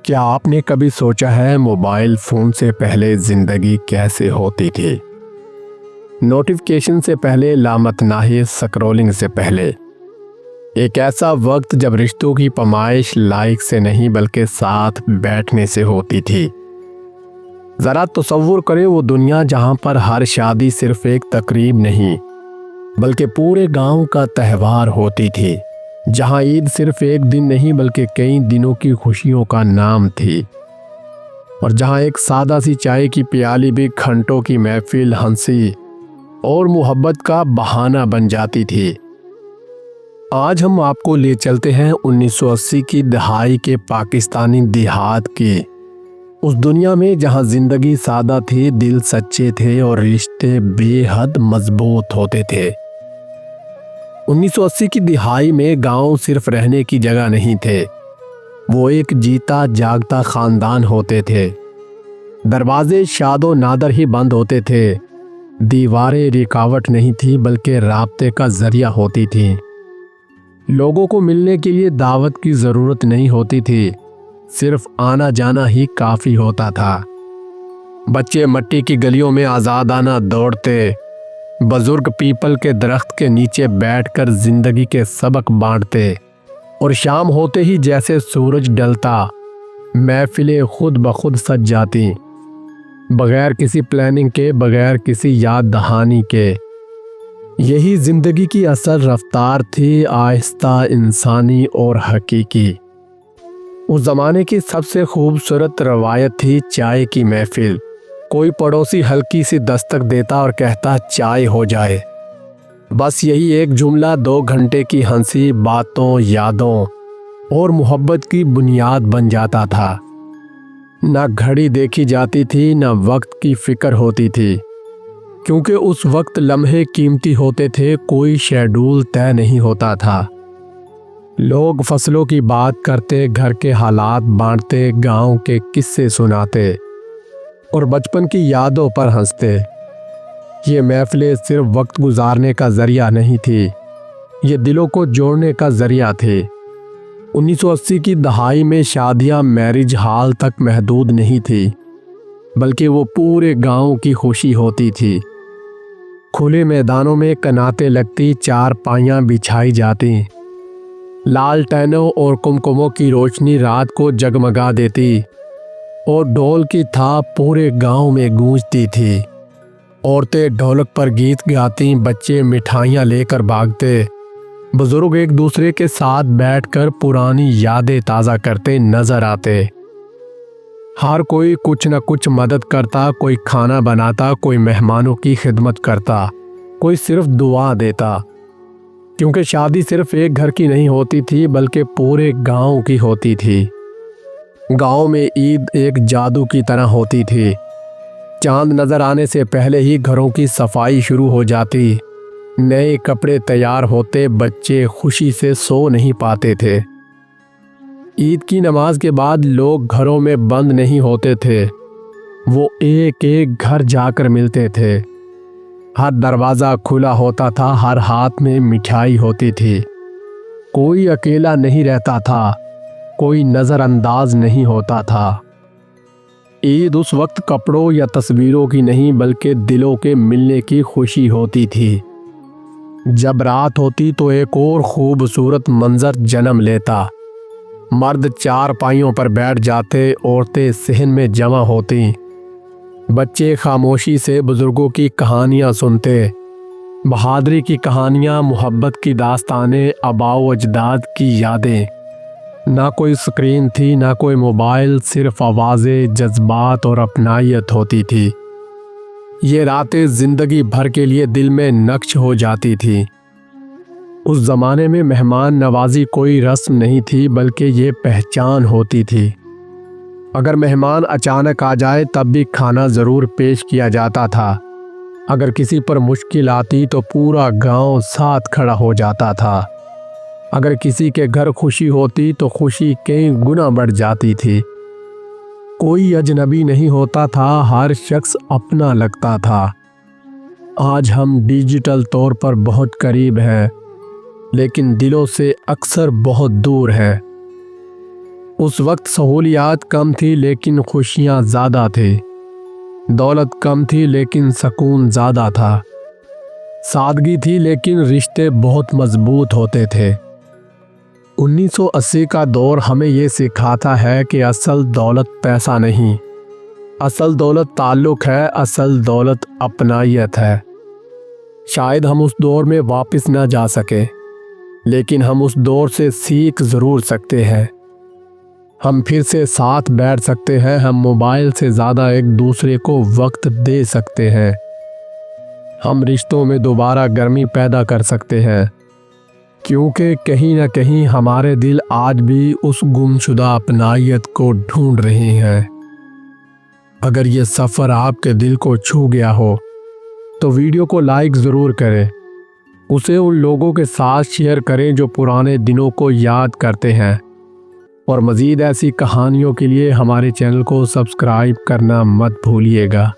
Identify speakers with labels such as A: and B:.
A: کیا آپ نے کبھی سوچا ہے موبائل فون سے پہلے زندگی کیسے ہوتی تھی؟ نوٹیفیکیشن سے پہلے، لامتناہی سکرولنگ سے پہلے، ایک ایسا وقت جب رشتوں کی پیمائش لائک سے نہیں بلکہ ساتھ بیٹھنے سے ہوتی تھی۔ ذرا تصور کریں وہ دنیا جہاں پر ہر شادی صرف ایک تقریب نہیں بلکہ پورے گاؤں کا تہوار ہوتی تھی، جہاں عید صرف ایک دن نہیں بلکہ کئی دنوں کی خوشیوں کا نام تھی، اور جہاں ایک سادہ سی چائے کی پیالی بھی گھنٹوں کی محفل، ہنسی اور محبت کا بہانہ بن جاتی تھی۔ آج ہم آپ کو لے چلتے ہیں 1980 کی دہائی کے پاکستانی دیہات کی اس دنیا میں جہاں زندگی سادہ تھی، دل سچے تھے اور رشتے بے حد مضبوط ہوتے تھے۔ 1980 کی دہائی میں گاؤں صرف رہنے کی جگہ نہیں تھے، وہ ایک جیتا جاگتا خاندان ہوتے تھے۔ دروازے شاد و نادر ہی بند ہوتے تھے، دیواریں رکاوٹ نہیں تھی بلکہ رابطے کا ذریعہ ہوتی تھی۔ لوگوں کو ملنے کے لیے دعوت کی ضرورت نہیں ہوتی تھی، صرف آنا جانا ہی کافی ہوتا تھا۔ بچے مٹی کی گلیوں میں آزادانہ دوڑتے، بزرگ پیپل کے درخت کے نیچے بیٹھ کر زندگی کے سبق بانٹتے، اور شام ہوتے ہی جیسے سورج ڈلتا، محفلیں خود بخود سج جاتی، بغیر کسی پلاننگ کے، بغیر کسی یاد دہانی کے۔ یہی زندگی کی اصل رفتار تھی، آہستہ، انسانی اور حقیقی۔ اس زمانے کی سب سے خوبصورت روایت تھی چائے کی محفل۔ کوئی پڑوسی ہلکی سی دستک دیتا اور کہتا چائے ہو جائے۔ بس یہی ایک جملہ 2 گھنٹے کی ہنسی، باتوں، یادوں اور محبت کی بنیاد بن جاتا تھا۔ نہ گھڑی دیکھی جاتی تھی، نہ وقت کی فکر ہوتی تھی، کیونکہ اس وقت لمحے قیمتی ہوتے تھے، کوئی شیڈول طے نہیں ہوتا تھا۔ لوگ فصلوں کی بات کرتے، گھر کے حالات بانٹتے، گاؤں کے قصے سناتے اور بچپن کی یادوں پر ہنستے۔ یہ محفلیں صرف وقت گزارنے کا ذریعہ نہیں تھی، یہ دلوں کو جوڑنے کا ذریعہ تھے۔ 1980 کی دہائی میں شادیاں میرج ہال تک محدود نہیں تھی، بلکہ وہ پورے گاؤں کی خوشی ہوتی تھی۔ کھلے میدانوں میں کناتیں لگتی، چارپائیاں بچھائی جاتی، لالٹینوں اور کمکموں کی روشنی رات کو جگمگا دیتی، اور ڈھول کی تھاپ پورے گاؤں میں گونجتی تھی۔ عورتیں ڈھولک پر گیت گاتی، بچے مٹھائیاں لے کر بھاگتے، بزرگ ایک دوسرے کے ساتھ بیٹھ کر پرانی یادیں تازہ کرتے نظر آتے۔ ہر کوئی کچھ نہ کچھ مدد کرتا، کوئی کھانا بناتا، کوئی مہمانوں کی خدمت کرتا، کوئی صرف دعا دیتا، کیونکہ شادی صرف ایک گھر کی نہیں ہوتی تھی بلکہ پورے گاؤں کی ہوتی تھی۔ گاؤں میں عید ایک جادو کی طرح ہوتی تھی۔ چاند نظر آنے سے پہلے ہی گھروں کی صفائی شروع ہو جاتی، نئے کپڑے تیار ہوتے، بچے خوشی سے سو نہیں پاتے تھے۔ عید کی نماز کے بعد لوگ گھروں میں بند نہیں ہوتے تھے، وہ ایک ایک گھر جا کر ملتے تھے۔ ہر دروازہ کھلا ہوتا تھا، ہر ہاتھ میں مٹھائی ہوتی تھی، کوئی اکیلا نہیں رہتا تھا، کوئی نظر انداز نہیں ہوتا تھا۔ عید اس وقت کپڑوں یا تصویروں کی نہیں بلکہ دلوں کے ملنے کی خوشی ہوتی تھی۔ جب رات ہوتی تو ایک اور خوبصورت منظر جنم لیتا۔ مرد چارپائیوں پر بیٹھ جاتے، عورتیں صحن میں جمع ہوتی، بچے خاموشی سے بزرگوں کی کہانیاں سنتے، بہادری کی کہانیاں، محبت کی داستانیں، آباء و اجداد کی یادیں۔ نہ کوئی سکرین تھی، نہ کوئی موبائل، صرف آوازیں، جذبات اور اپنائیت ہوتی تھی۔ یہ راتیں زندگی بھر کے لیے دل میں نقش ہو جاتی تھی۔ اس زمانے میں مہمان نوازی کوئی رسم نہیں تھی بلکہ یہ پہچان ہوتی تھی۔ اگر مہمان اچانک آ جائے تب بھی کھانا ضرور پیش کیا جاتا تھا۔ اگر کسی پر مشکل آتی تو پورا گاؤں ساتھ کھڑا ہو جاتا تھا۔ اگر کسی کے گھر خوشی ہوتی تو خوشی کئی گنا بڑھ جاتی تھی۔ کوئی اجنبی نہیں ہوتا تھا، ہر شخص اپنا لگتا تھا۔ آج ہم ڈیجیٹل طور پر بہت قریب ہیں، لیکن دلوں سے اکثر بہت دور ہے۔ اس وقت سہولیات کم تھی لیکن خوشیاں زیادہ تھیں، دولت کم تھی لیکن سکون زیادہ تھا، سادگی تھی لیکن رشتے بہت مضبوط ہوتے تھے۔ 1980 کا دور ہمیں یہ سکھاتا ہے کہ اصل دولت پیسہ نہیں، اصل دولت تعلق ہے، اصل دولت اپنائیت ہے۔ شاید ہم اس دور میں واپس نہ جا سکے، لیکن ہم اس دور سے سیکھ ضرور سکتے ہیں۔ ہم پھر سے ساتھ بیٹھ سکتے ہیں، ہم موبائل سے زیادہ ایک دوسرے کو وقت دے سکتے ہیں، ہم رشتوں میں دوبارہ گرمی پیدا کر سکتے ہیں، کیونکہ کہیں نہ کہیں ہمارے دل آج بھی اس گمشدہ اپنائیت کو ڈھونڈ رہے ہیں۔ اگر یہ سفر آپ کے دل کو چھو گیا ہو تو ویڈیو کو لائک ضرور کریں، اسے ان لوگوں کے ساتھ شیئر کریں جو پرانے دنوں کو یاد کرتے ہیں، اور مزید ایسی کہانیوں کے لیے ہمارے چینل کو سبسکرائب کرنا مت بھولیے گا۔